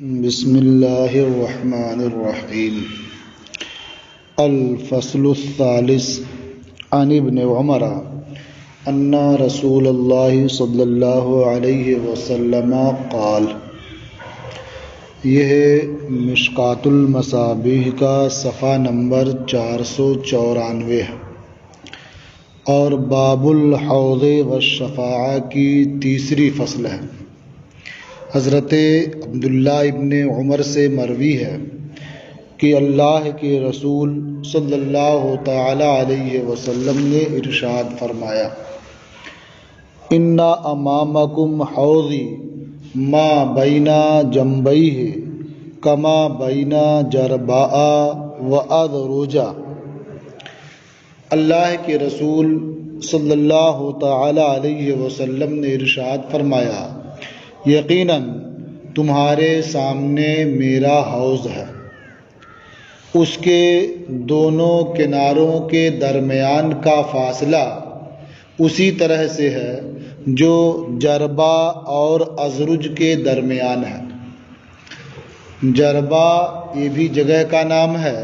بسم اللہ الرحمن الرحیم۔ الفصل الثالث عن ابن عمر ان رسول اللہ صلی اللہ علیہ وسلم قال۔ یہ مشکوٰۃ المصابیح کا صفحہ نمبر 494 ہے اور باب الحوض والشفاعہ کی تیسری فصل ہے۔ حضرت عبداللہ ابن عمر سے مروی ہے کہ اللہ کے رسول صلی اللہ تعالی علیہ وسلم نے ارشاد فرمایا، ان امامکم حوضی ما بین جنبیہ کما بین جرباء و ادرجا۔ اللہ کے رسول صلی اللہ تعالی علیہ وسلم نے ارشاد فرمایا، یقیناً تمہارے سامنے میرا حوض ہے، اس کے دونوں کناروں کے درمیان کا فاصلہ اسی طرح سے ہے جو جربا اور ازرج کے درمیان ہے۔ جربا یہ بھی جگہ کا نام ہے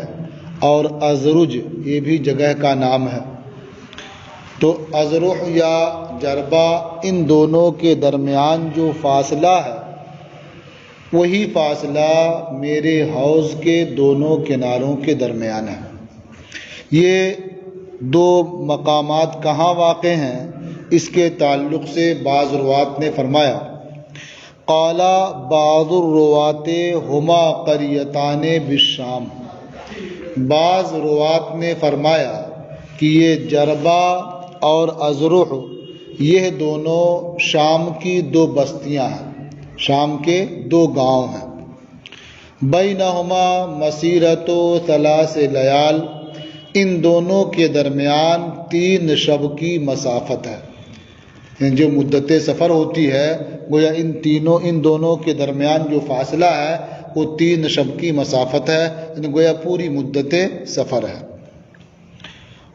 اور ازرج یہ بھی جگہ کا نام ہے۔ تو ازرح یا جربا ان دونوں کے درمیان جو فاصلہ ہے وہی فاصلہ میرے حوض کے دونوں کناروں کے درمیان ہے۔ یہ دو مقامات کہاں واقع ہیں، اس کے تعلق سے بعض روات نے فرمایا، قال بعض الروات ہما قریتان بالشام۔ بعض روات نے فرمایا کہ یہ جربا اور ازرح یہ دونوں شام کی دو بستیاں ہیں، شام کے دو گاؤں ہیں۔ بینہما مسیرۃ ثلاث لیال، ان دونوں کے درمیان 3 شب کی مسافت ہے۔ جو مدت سفر ہوتی ہے گویا ان دونوں کے درمیان جو فاصلہ ہے وہ 3 شب کی مسافت ہے، گویا پوری مدت سفر ہے۔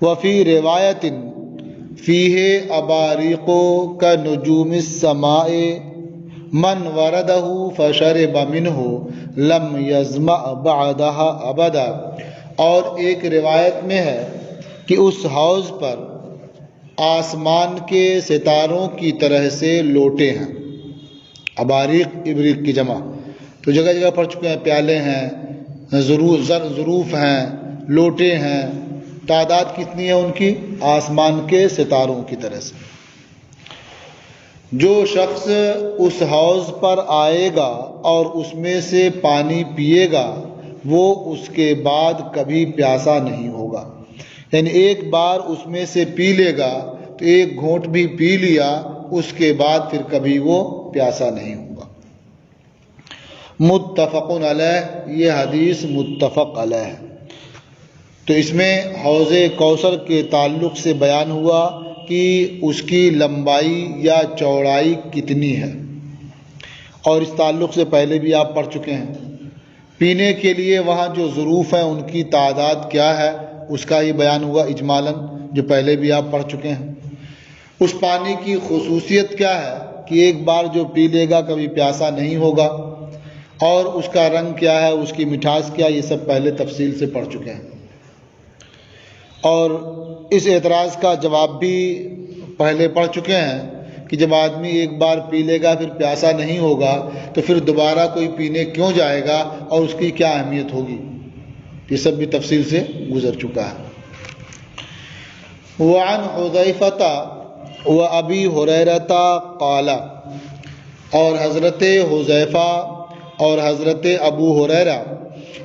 وفی روایت فیہ اباریق کنجوم السماء من وردہ فشرب منہ لم یظمأ بعدہا ابدا۔ اور ایک روایت میں ہے کہ اس حوض پر آسمان کے ستاروں کی طرح سے لوٹے ہیں۔ اباریق ابریق کی جمع، تو جگہ جگہ پڑھ چکے ہیں، پیالے ہیں، ظروف ہیں، لوٹے ہیں، تعداد کتنی ہے ان کی؟ آسمان کے ستاروں کی طرح سے۔ جو شخص اس حوض پر آئے گا اور اس میں سے پانی پیے گا وہ اس کے بعد کبھی پیاسا نہیں ہوگا۔ یعنی ایک بار اس میں سے پی لے گا تو ایک گھونٹ بھی پی لیا، اس کے بعد پھر کبھی وہ پیاسا نہیں ہوگا۔ متفق علیہ، یہ حدیث متفق علیہ ہے۔ تو اس میں حوض کوثر کے تعلق سے بیان ہوا کہ اس کی لمبائی یا چوڑائی کتنی ہے، اور اس تعلق سے پہلے بھی آپ پڑھ چکے ہیں۔ پینے کے لیے وہاں جو ظروف ہیں ان کی تعداد کیا ہے اس کا یہ بیان ہوا اجمالاً، جو پہلے بھی آپ پڑھ چکے ہیں۔ اس پانی کی خصوصیت کیا ہے کہ ایک بار جو پی لے گا کبھی پیاسا نہیں ہوگا، اور اس کا رنگ کیا ہے، اس کی مٹھاس کیا، یہ سب پہلے تفصیل سے پڑھ چکے ہیں۔ اور اس اعتراض کا جواب بھی پہلے پڑھ چکے ہیں کہ جب آدمی ایک بار پی لے گا پھر پیاسا نہیں ہوگا تو پھر دوبارہ کوئی پینے کیوں جائے گا اور اس کی کیا اہمیت ہوگی، یہ سب بھی تفصیل سے گزر چکا ہے۔ وعن حذیفہ وابی ہریرہ قال، اور حضرت حذیفہ اور حضرت ابو ہریرہ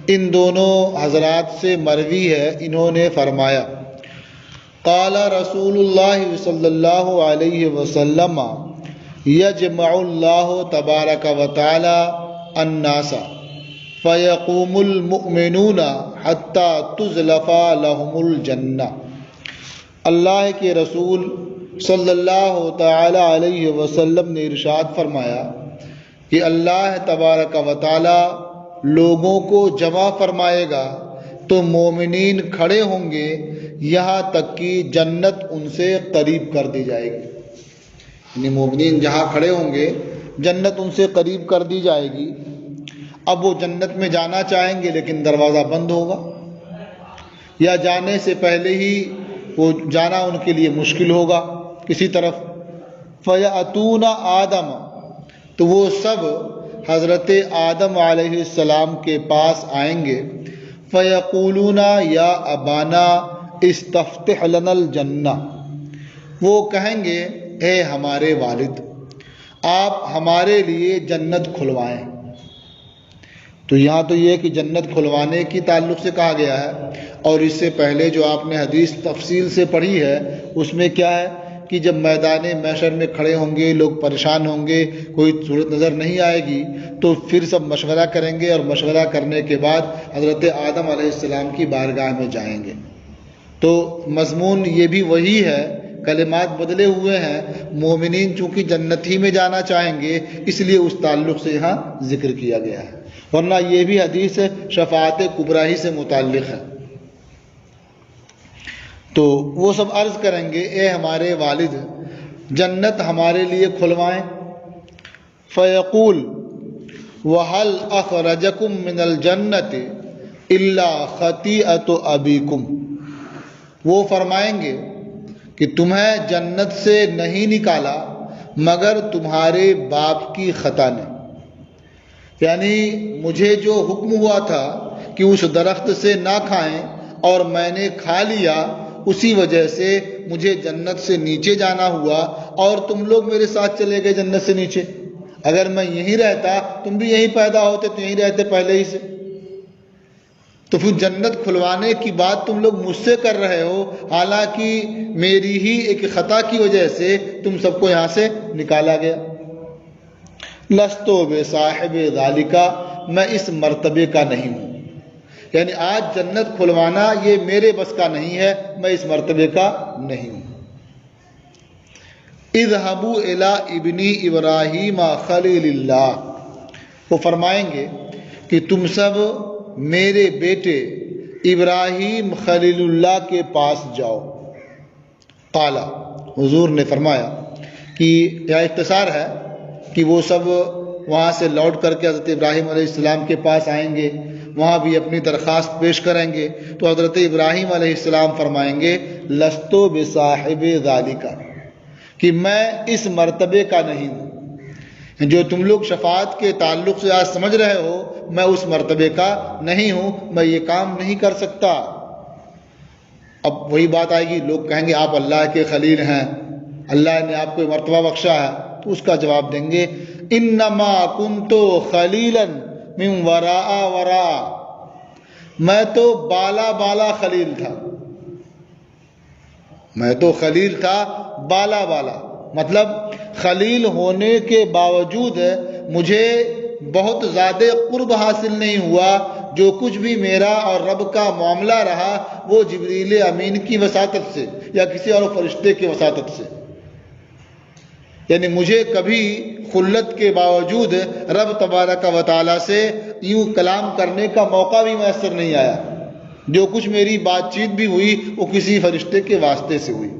ان دونوں حضرات سے مروی ہے، انہوں نے فرمایا، قال رسول اللہ صلی اللہ علیہ وسلم، یجمع اللہ تبارک و تعالی الناس فیقوم المؤمنون حتی تزلف لهم الجنہ۔ اللہ کے رسول صلی اللہ تعالی علیہ وسلم نے ارشاد فرمایا کہ اللہ تبارک و تعالی لوگوں کو جمع فرمائے گا تو مومنین کھڑے ہوں گے یہاں تک کہ جنت ان سے قریب کر دی جائے گی۔ یعنی مومنین جہاں کھڑے ہوں گے جنت ان سے قریب کر دی جائے گی۔ اب وہ جنت میں جانا چاہیں گے لیکن دروازہ بند ہوگا، یا جانے سے پہلے ہی وہ جانا ان کے لیے مشکل ہوگا کسی طرف۔ فَيَأْتُونَ آدم، تو وہ سب حضرت آدم علیہ السلام کے پاس آئیں گے۔ فَيَقُولُونَ یا ابانا استفتح لنا الجنہ، وہ کہیں گے اے ہمارے والد آپ ہمارے لیے جنت کھلوائیں۔ تو یہاں تو یہ کہ جنت کھلوانے کی تعلق سے کہا گیا ہے، اور اس سے پہلے جو آپ نے حدیث تفصیل سے پڑھی ہے اس میں کیا ہے کہ جب میدان محشر میں کھڑے ہوں گے، لوگ پریشان ہوں گے، کوئی صورت نظر نہیں آئے گی، تو پھر سب مشورہ کریں گے، اور مشورہ کرنے کے بعد حضرت آدم علیہ السلام کی بارگاہ میں جائیں گے۔ تو مضمون یہ بھی وہی ہے، کلمات بدلے ہوئے ہیں۔ مومنین چونکہ جنت ہی میں جانا چاہیں گے اس لیے اس تعلق سے یہاں ذکر کیا گیا ہے، ورنہ یہ بھی حدیث شفاعت کبریٰ ہی سے متعلق ہے۔ تو وہ سب عرض کریں گے اے ہمارے والد جنت ہمارے لیے کھلوائیں۔ فیقول وَهَلْ أَخْرَجَكُم مِّنَ الْجَنَّةِ إِلَّا خَطِیئَةُ أَبِیکُم، وہ فرمائیں گے کہ تمہیں جنت سے نہیں نکالا مگر تمہارے باپ کی خطا نے، یعنی مجھے جو حکم ہوا تھا کہ اس درخت سے نہ کھائیں اور میں نے کھا لیا، اسی وجہ سے مجھے جنت سے نیچے جانا ہوا اور تم لوگ میرے ساتھ چلے گئے جنت سے نیچے۔ اگر میں یہیں رہتا تم بھی یہیں پیدا ہوتے تو یہیں رہتے پہلے ہی سے، تو پھر جنت کھلوانے کی بات تم لوگ مجھ سے کر رہے ہو، حالانکہ میری ہی ایک خطا کی وجہ سے تم سب کو یہاں سے نکالا گیا۔ لستو بصاحب ذالک، میں اس مرتبے کا نہیں ہوں، یعنی آج جنت کھلوانا یہ میرے بس کا نہیں ہے، میں اس مرتبے کا نہیں ہوں۔ اذهبوا الی ابنی ابراہیم خلیل اللہ، وہ فرمائیں گے کہ تم سب میرے بیٹے ابراہیم خلیل اللہ کے پاس جاؤ۔ قال، حضور نے فرمایا کہ یہ اختصار ہے کہ وہ سب وہاں سے لوٹ کر کے حضرت ابراہیم علیہ السلام کے پاس آئیں گے، وہاں بھی اپنی درخواست پیش کریں گے، تو حضرت ابراہیم علیہ السلام فرمائیں گے لستو بصاحب ذالک، کہ میں اس مرتبے کا نہیں ہوں، جو تم لوگ شفاعت کے تعلق سے آج سمجھ رہے ہو میں اس مرتبے کا نہیں ہوں، میں یہ کام نہیں کر سکتا۔ اب وہی بات آئے گی، لوگ کہیں گے آپ اللہ کے خلیل ہیں، اللہ نے آپ کو یہ مرتبہ بخشا ہے، تو اس کا جواب دیں گے انما کنت خلیلا من وراء وراء، میں تو بالا بالا خلیل تھا، میں تو خلیل تھا بالا بالا، مطلب خلیل ہونے کے باوجود مجھے بہت زیادہ قرب حاصل نہیں ہوا، جو کچھ بھی میرا اور رب کا معاملہ رہا وہ جبریل امین کی وساطت سے یا کسی اور فرشتے کی وساطت سے، یعنی مجھے کبھی خلت کے باوجود رب تبارک و تعالیٰ سے یوں کلام کرنے کا موقع بھی میسر نہیں آیا، جو کچھ میری بات چیت بھی ہوئی وہ کسی فرشتے کے واسطے سے ہوئی،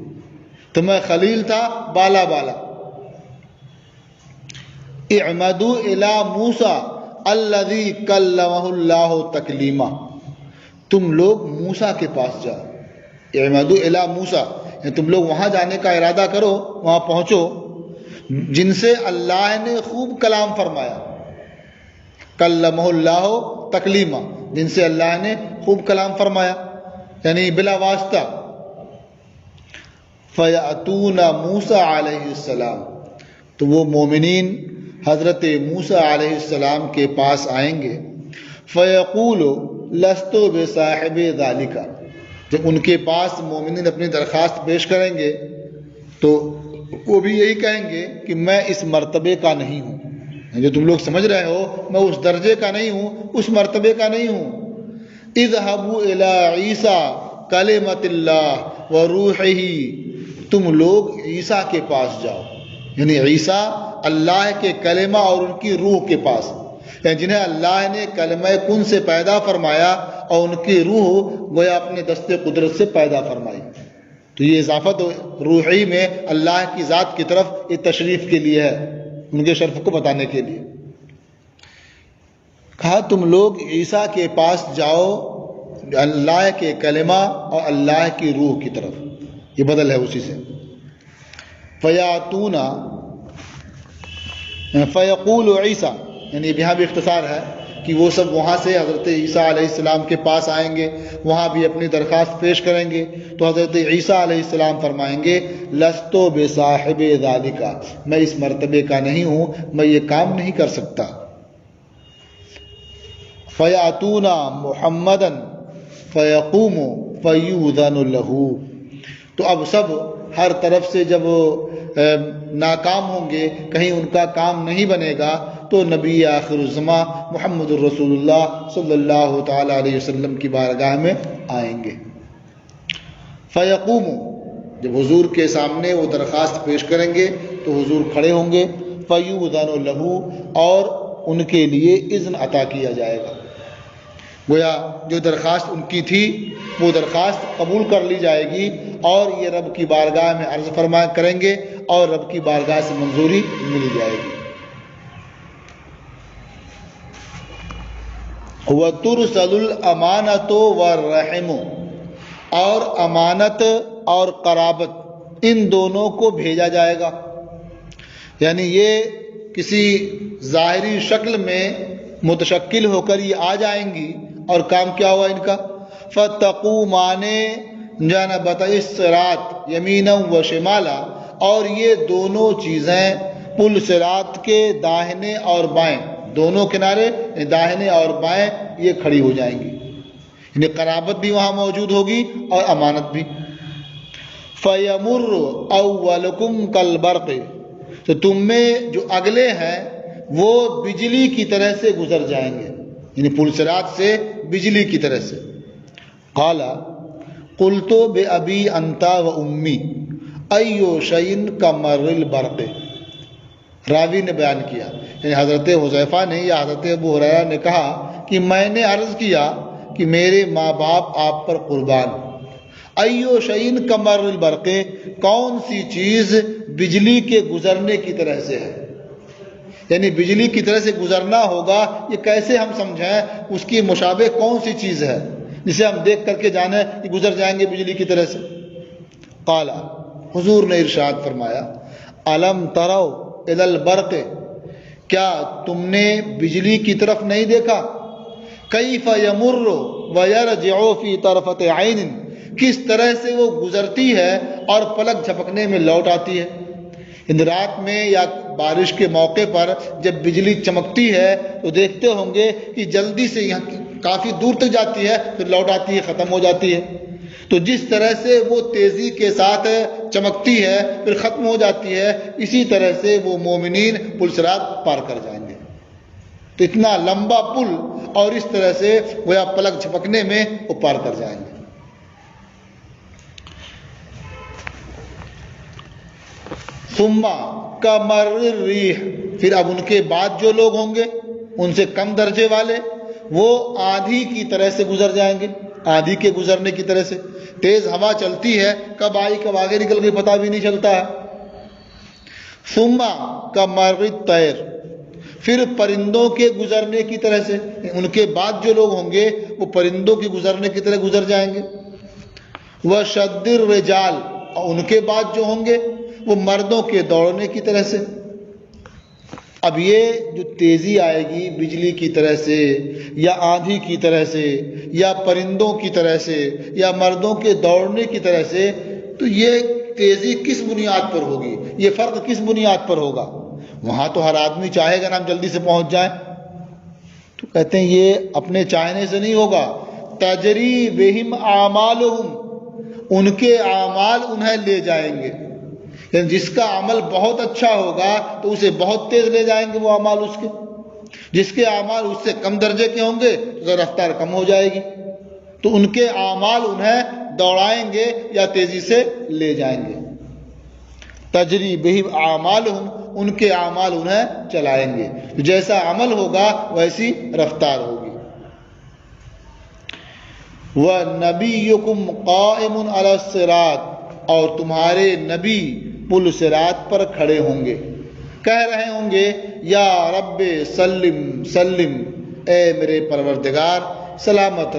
تو میں خلیل تھا بالا بالا۔ اعمدوا الی موسیٰ الذی کلمہ اللہ تکلیما، تم لوگ موسیٰ کے پاس جاؤ۔ اعمدوا الی موسیٰ، یعنی تم لوگ وہاں جانے کا ارادہ کرو، وہاں پہنچو جن سے اللہ نے خوب کلام فرمایا، کلمہ اللہ تکلیما، جن سے اللہ نے خوب کلام فرمایا یعنی بلا واسطہ۔ فَيَأْتُونَ مُوسَىٰ علیہ السلام، تو وہ مومنین حضرت موسیٰ علیہ السلام کے پاس آئیں گے۔ فَيَقُولُ لَسْتُ بِصَاحِبِ ذَلِكَ، جب ان کے پاس مومنین اپنی درخواست پیش کریں گے تو وہ بھی یہی کہیں گے کہ میں اس مرتبے کا نہیں ہوں، جو تم لوگ سمجھ رہے ہو میں اس درجے کا نہیں ہوں، اس مرتبے کا نہیں ہوں۔ اذهبوا الى عیسیٰ کلمۃ اللہ وروحہ، تم لوگ عیسیٰ کے پاس جاؤ، یعنی عیسیٰ اللہ کے کلمہ اور ان کی روح کے پاس، یعنی جنہیں اللہ نے کلمہ کن سے پیدا فرمایا اور ان کی روح گویا اپنے دست قدرت سے پیدا فرمائی، تو یہ اضافت روحی میں اللہ کی ذات کی طرف یہ تشریف کے لیے ہے، ان کے شرف کو بتانے کے لیے۔ کہا تم لوگ عیسیٰ کے پاس جاؤ اللہ کے کلمہ اور اللہ کی روح کی طرف، یہ بدل ہے اسی سے. فیاتون فیقول عیسیٰ، یعنی یہاں بھی اختصار ہے کہ وہ سب وہاں سے حضرت عیسیٰ علیہ السلام کے پاس آئیں گے، وہاں بھی اپنی درخواست پیش کریں گے. تو حضرت عیسیٰ علیہ السلام فرمائیں گے لستو بصاحب ذالک، میں اس مرتبے کا نہیں ہوں، میں یہ کام نہیں کر سکتا. فیاتون محمدا فیقوم فیؤذن لہ، تو اب سب ہر طرف سے جب ناکام ہوں گے، کہیں ان کا کام نہیں بنے گا، تو نبی آخر الزماں محمد الرسول اللہ صلی اللہ تعالی علیہ وسلم کی بارگاہ میں آئیں گے. فیقوم، جب حضور کے سامنے وہ درخواست پیش کریں گے تو حضور کھڑے ہوں گے. فیؤذن لہ، اور ان کے لیے اذن عطا کیا جائے گا. گویا جو درخواست ان کی تھی وہ درخواست قبول کر لی جائے گی، اور یہ رب کی بارگاہ میں عرض فرما کریں گے اور رب کی بارگاہ سے منظوری مل جائے گی. وَتُرْسَلُ الْأَمَانَةُ وَالرَّحِمُ، اور امانت اور قرابت ان دونوں کو بھیجا جائے گا. یعنی یہ کسی ظاہری شکل میں متشکل ہو کر یہ آ جائیں گی، اور کام کیا ہوا ان کا؟ فَتَقُومَانِ جَانِبَتَیِ الصِّرَاطِ یَمِینًا وَشِمَالًا، اور یہ دونوں چیزیں پل صراط کے داہنے اور بائیں، دونوں کنارے داہنے اور بائیں یہ کھڑی ہو جائیں گی. یعنی قرابت بھی وہاں موجود ہوگی اور امانت بھی. فَيَمُرُّ أَوَّلُكُمْ كَالْبَرْقِ، تو تم میں جو اگلے ہیں وہ بجلی کی طرح سے گزر جائیں گے، یعنی پل صراط سے بجلی کی طرح سے. قال قلت بأبی انت و امی ایو شیء کمر البرق، راوی نے بیان کیا، یعنی حضرت حذیفہ نے یا حضرت ابو ہریرہ نے کہا کہ میں نے عرض کیا کہ میرے ماں باپ آپ پر قربان، ایو شیء کمر البرق، کون سی چیز بجلی کے گزرنے کی طرح سے ہے. یعنی بجلی کی طرح سے گزرنا ہوگا، یہ کیسے ہم سمجھیں؟ اس کی مشابہ کون سی چیز ہے جسے ہم دیکھ کر کے جانیں کہ گزر جائیں گے بجلی کی طرح سے؟ قال، حضور نے ارشاد فرمایا الم ترو الی البرق، کیا تم نے بجلی کی طرف نہیں دیکھا؟ کیف یمر ویرجع فی طرفۃ عین، کس طرح سے وہ گزرتی ہے اور پلک جھپکنے میں لوٹ آتی ہے. ان رات میں یا بارش کے موقع پر جب بجلی چمکتی ہے تو دیکھتے ہوں گے کہ جلدی سے یہاں کافی دور تک جاتی ہے، پھر لوٹ آتی ہے، ختم ہو جاتی ہے. تو جس طرح سے وہ تیزی کے ساتھ چمکتی ہے پھر ختم ہو جاتی ہے، اسی طرح سے وہ مومنین پل صراط پار کر جائیں گے. تو اتنا لمبا پل اور اس طرح سے وہ یا پلک جھپکنے میں وہ پار کر جائیں گے. ثم کمر الریح، پھر اب ان کے بعد جو لوگ ہوں گے ان سے کم درجے والے، وہ آندھی کی طرح سے گزر جائیں گے، آندھی کے گزرنے کی طرح سے. تیز ہوا چلتی ہے، کب آئی کب آگے نکل گئی پتہ بھی نہیں چلتا ہے. ثم کمر الطیر، پھر پرندوں کے گزرنے کی طرح سے، ان کے بعد جو لوگ ہوں گے وہ پرندوں کے گزرنے کی طرح گزر جائیں گے. وشد الرجال، اور ان کے بعد جو ہوں گے وہ مردوں کے دوڑنے کی طرح سے. اب یہ جو تیزی آئے گی بجلی کی طرح سے یا آندھی کی طرح سے یا پرندوں کی طرح سے یا مردوں کے دوڑنے کی طرح سے، تو یہ تیزی کس بنیاد پر ہوگی؟ یہ فرق کس بنیاد پر ہوگا؟ وہاں تو ہر آدمی چاہے گا نا ہم جلدی سے پہنچ جائیں، تو کہتے ہیں یہ اپنے چاہنے سے نہیں ہوگا. تجری بہم اعمالہم، ان کے اعمال انہیں لے جائیں گے. یعنی جس کا عمل بہت اچھا ہوگا تو اسے بہت تیز لے جائیں گے وہ اعمال اس کے، جس کے اعمال اس سے کم درجے کے ہوں گے تو رفتار کم ہو جائے گی. تو ان کے اعمال انہیں دوڑائیں گے یا تیزی سے لے جائیں گے. تجری بہم اعمالہم، ان کے اعمال انہیں چلائیں گے. جیسا عمل ہوگا ویسی رفتار ہوگی. وَنَبِيُّكُمْ قَائِمٌ عَلَى الصِّرَاطِ، اور تمہارے نبی پل صراط پر کھڑے ہوں گے، کہہ رہے ہوں گے یا رب سلم سلم، اے میرے پروردگار سلامت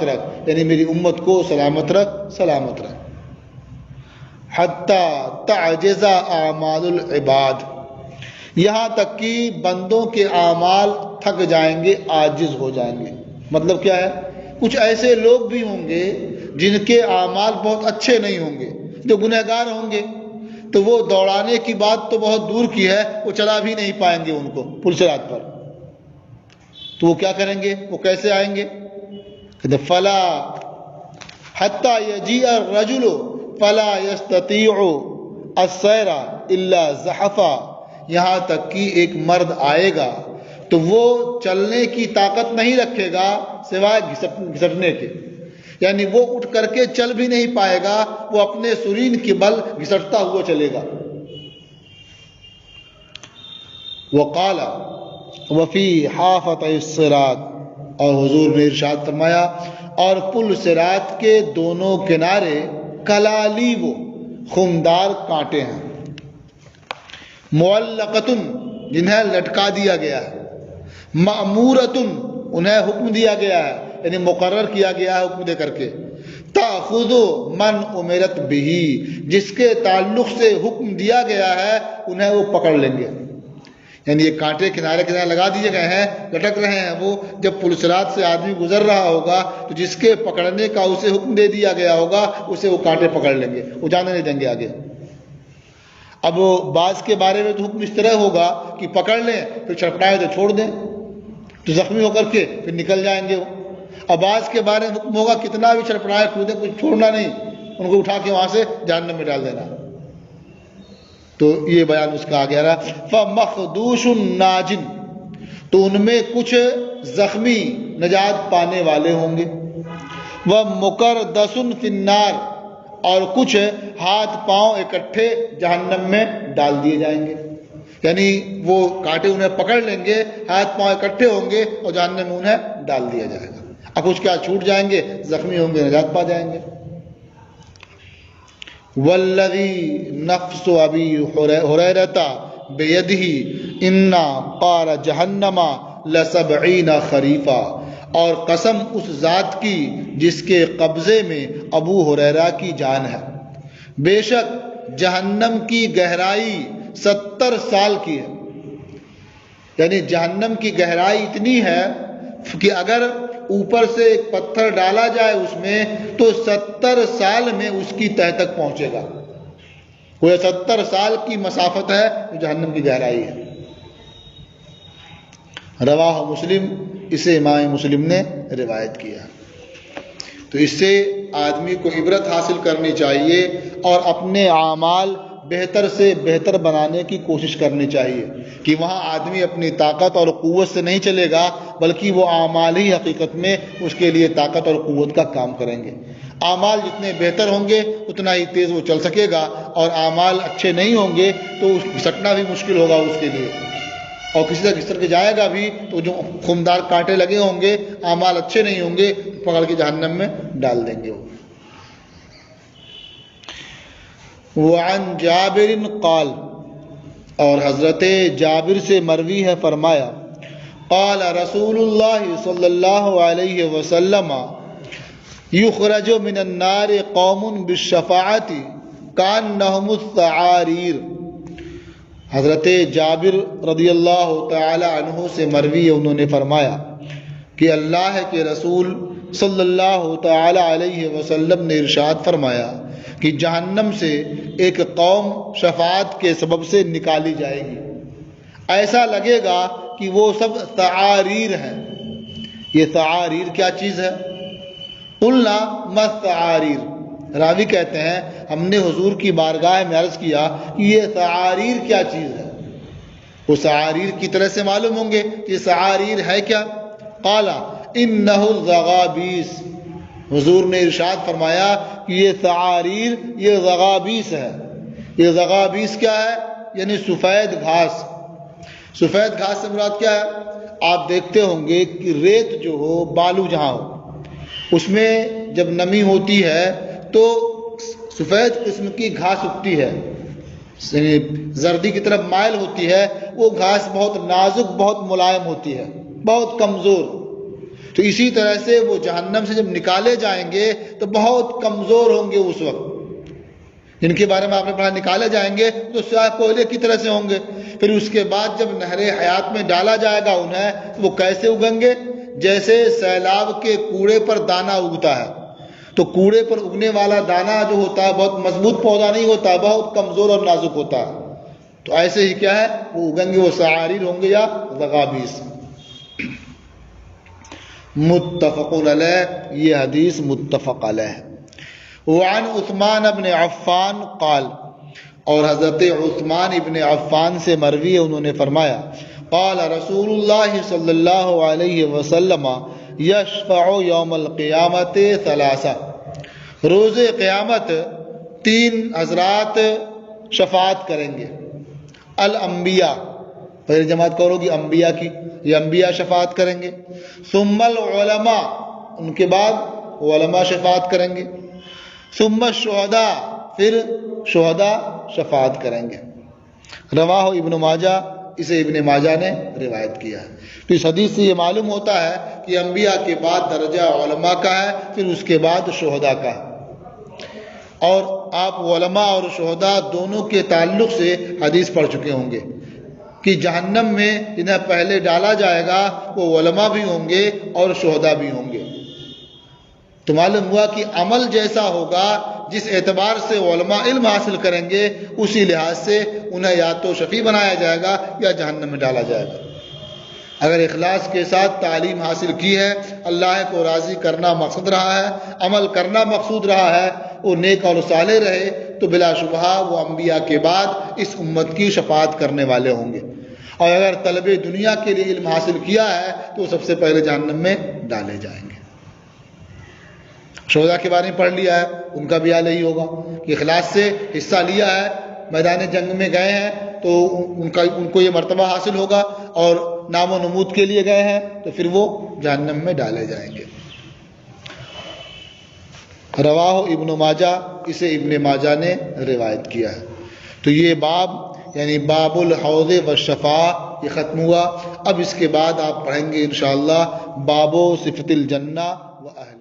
رکھ، یعنی میری امت کو سلامت رکھ۔ حتی تعجز اعمال العباد، یہاں تک کہ بندوں کے اعمال تھک جائیں گے، عاجز ہو جائیں گے۔ مطلب کیا ہے؟ کچھ ایسے لوگ بھی ہوں گے جن کے اعمال بہت اچھے نہیں ہوں گے، جو گنہگار ہوں گے، تو وہ دوڑانے کی بات تو بہت دور کی ہے، وہ چلا بھی نہیں پائیں گے ان کو پل صراط پر، تو وہ کیا کریں گے؟ وہ کیسے آئیں گے؟ کہتے فلا حتی یجیء الرجل فلا یستطیع السیر الا زحفا، یہاں تک کہ ایک مرد آئے گا تو وہ چلنے کی طاقت نہیں رکھے گا سوائے گھسٹنے کے، یعنی وہ اٹھ کر کے چل بھی نہیں پائے گا، وہ اپنے سرین کے بل گھسٹتا ہوا چلے گا۔ وقال وفی حافۃ الصراط، اور حضور نے ارشاد فرمایا اور پل صراط کے دونوں کنارے کلالیب، خمدار کانٹے ہیں، معلقۃ، جنہیں لٹکا دیا گیا ہے، مأمورۃ، انہیں حکم دیا گیا ہے، یعنی مقرر کیا گیا ہے حکم دے کر کے، تأخذ من امرت بہ، جس کے تعلق سے حکم دیا گیا ہے انہیں وہ پکڑ لیں گے، یعنی یہ کانٹے کنارے لگا دیے گئے ہیں، لٹک رہے ہیں، وہ جب پل صراط سے آدمی گزر رہا ہوگا تو جس کے پکڑنے کا اسے حکم دے دیا گیا ہوگا اسے وہ کانٹے پکڑ لیں گے، وہ جانے نہیں دیں گے آگے۔ اب بعض کے بارے میں تو حکم اس طرح ہوگا کہ پکڑ لیں، پھر چھڑپڑائے تو چھوڑ دیں، تو زخمی ہو کر کے پھر نکل جائیں گے وہ۔ اب بعض کے بارے میں حکم ہوگا کتنا بھی چھڑپڑائے کودیں، کچھ چھوڑنا نہیں، ان کو اٹھا کے وہاں سے جہنم میں ڈال دینا۔ تو یہ بیان اس کا آ گیا رہا۔ فَمَخْدُوشٌ نَاجٍ، تو ان میں کچھ زخمی نجات پانے والے ہوں گے، وَمُقَرْدَسٌ فِي النَّارِ، اور کچھ ہاتھ پاؤں اکٹھے جہنم میں ڈال دیے جائیں گے، یعنی وہ کانٹے انہیں پکڑ لیں گے، ہاتھ پاؤں اکٹھے ہوں گے اور جہنم میں انہیں ڈال دیا جائے گا۔ اب کچھ کیا چھوٹ جائیں گے، زخمی ہوں گے، نجات پا جائیں گے۔ والذی نفس ابی ہریرہ بیدہ ان قار جہنم لسبعین خریفا، اور قسم اس ذات کی جس کے قبضے میں ابو ہریرہ کی جان ہے، بے شک جہنم کی گہرائی 70 سال کی ہے، یعنی جہنم کی گہرائی اتنی ہے کہ اگر اوپر سے ایک پتھر ڈالا جائے اس میں تو 70 سال میں اس کی تہہ تک پہنچے گا، وہ 70 سال کی مسافت ہے جو جہنم کی گہرائی ہے۔ رواہ مسلم، اسے امام مسلم نے روایت کیا۔ تو اس سے آدمی کو عبرت حاصل کرنی چاہیے اور اپنے اعمال بہتر سے بہتر بنانے کی کوشش کرنی چاہیے کہ وہاں آدمی اپنی طاقت اور قوت سے نہیں چلے گا، بلکہ وہ اعمال ہی حقیقت میں اس کے لیے طاقت اور قوت کا کام کریں گے۔ اعمال جتنے بہتر ہوں گے اتنا ہی تیز وہ چل سکے گا، اور اعمال اچھے نہیں ہوں گے تو گھسٹنا بھی مشکل ہوگا اس کے لیے، اور کسی طرح گھسٹ کے جائے گا بھی تو جو خمدار کانٹے لگے ہوں گے، اعمال اچھے نہیں ہوں گے، پکڑ کے جہنم میں ڈال دیں گے وہ۔ وعن جابر قال، اور حضرت جابر سے مروی ہے فرمایا، قال رسول اللہ صلی اللہ علیہ وسلم یخرج من النار قوم بالشفاعۃ کانہم الثعاریر۔ حضرت جابر رضی اللہ تعالی عنہ سے مروی ہے، انہوں نے فرمایا کہ اللہ کے رسول صلی اللہ تعالی علیہ وسلم نے ارشاد فرمایا کہ جہنم سے ایک قوم شفاعت کے سبب سے نکالی جائے گی، ایسا لگے گا کہ وہ سب ثعاریر ہیں۔ یہ ثعاریر کیا چیز ہے؟ قلنا ما الثعاریر، راوی کہتے ہیں ہم نے حضور کی بارگاہ میں عرض کیا کہ یہ ثعاریر کیا چیز ہے؟ وہ ثعاریر کی طرح سے معلوم ہوں گے کہ ثعاریر ہے کیا؟ قال انہ الزغابیس، حضور نے ارشاد فرمایا کہ یہ ثعاریر، یہ زغابیس ہے۔ یہ زغابیس کیا ہے؟ یعنی سفید گھاس۔ سفید گھاس سے مراد کیا ہے؟ آپ دیکھتے ہوں گے کہ ریت جو ہو، بالو جہاں ہو، اس میں جب نمی ہوتی ہے تو سفید قسم کی گھاس اگتی ہے، یعنی زردی کی طرف مائل ہوتی ہے، وہ گھاس بہت نازک، بہت ملائم ہوتی ہے، بہت کمزور. تو اسی طرح سے وہ جہنم سے جب نکالے جائیں گے تو بہت کمزور ہوں گے اس وقت. جن کے بارے میں آپ نے پڑھا نکالے جائیں گے تو سیاہ کوئلے کی طرح سے ہوں گے. پھر اس کے بعد جب نہر حیات میں ڈالا جائے گا انہیں تو وہ کیسے اگیں گے؟ جیسے سیلاب کے کوڑے پر دانہ اگتا ہے. تو کوڑے پر اگنے والا دانہ جو ہوتا ہے بہت مضبوط پودا نہیں ہوتا ہے، بہت کمزور اور نازک ہوتا ہے. تو ایسے ہی کیا ہے وہ اگیں گے، وہ سعاریر ہوں گے یا غغابیس. متفق علیہ، یہ حدیث متفق علیہ. وعن عثمان ابن عفان قال، اور حضرت عثمان ابن عفان سے مروی ہے، انہوں نے فرمایا قال رسول اللہ صلی اللہ علیہ وسلم یشفع یوم القیامت ثلاثہ، روز قیامت 3 حضرات شفاعت کریں گے. الانبیاء، پہلی جماعت کون ہوگی؟ انبیاء کی، یہ انبیاء شفاعت کریں گے. ثم العلماء، ان کے بعد علماء شفاعت کریں گے. ثم الشہداء، پھر شہداء شفاعت کریں گے. رواہ ابن ماجہ، اسے ابن ماجہ نے روایت کیا ہے. تو اس حدیث سے یہ معلوم ہوتا ہے کہ انبیاء کے بعد درجہ علماء کا ہے، پھر اس کے بعد شہداء کا ہے. اور آپ علماء اور شہداء دونوں کے تعلق سے حدیث پڑھ چکے ہوں گے کہ جہنم میں جنہیں پہلے ڈالا جائے گا وہ علماء بھی ہوں گے اور شہداء بھی ہوں گے. تو معلوم ہوا کہ عمل جیسا ہوگا، جس اعتبار سے علماء علم حاصل کریں گے، اسی لحاظ سے انہیں یا تو شفیع بنایا جائے گا یا جہنم میں ڈالا جائے گا. اگر اخلاص کے ساتھ تعلیم حاصل کی ہے، اللہ کو راضی کرنا مقصد رہا ہے، عمل کرنا مقصود رہا ہے، وہ نیک اور صالح رہے، تو بلا شبہ وہ انبیاء کے بعد اس امت کی شفاعت کرنے والے ہوں گے. اور اگر طلب دنیا کے لیے علم حاصل کیا ہے تو وہ سب سے پہلے جہنم میں ڈالے جائیں گے. شہداء کے بارے میں پڑھ لیا ہے، ان کا بھی حال یہی ہوگا کہ اخلاص سے حصہ لیا ہے، میدان جنگ میں گئے ہیں تو ان کو یہ مرتبہ حاصل ہوگا، اور نام و نمود کے لیے گئے ہیں تو پھر وہ جہنم میں ڈالے جائیں گے. رواہ ابن ماجہ، اسے ابن ماجہ نے روایت کیا ہے. تو یہ باب یعنی باب الحوض والشفاعہ یہ ختم ہوا. اب اس کے بعد آپ پڑھیں گے انشاءاللہ باب صفت الجنہ و اہل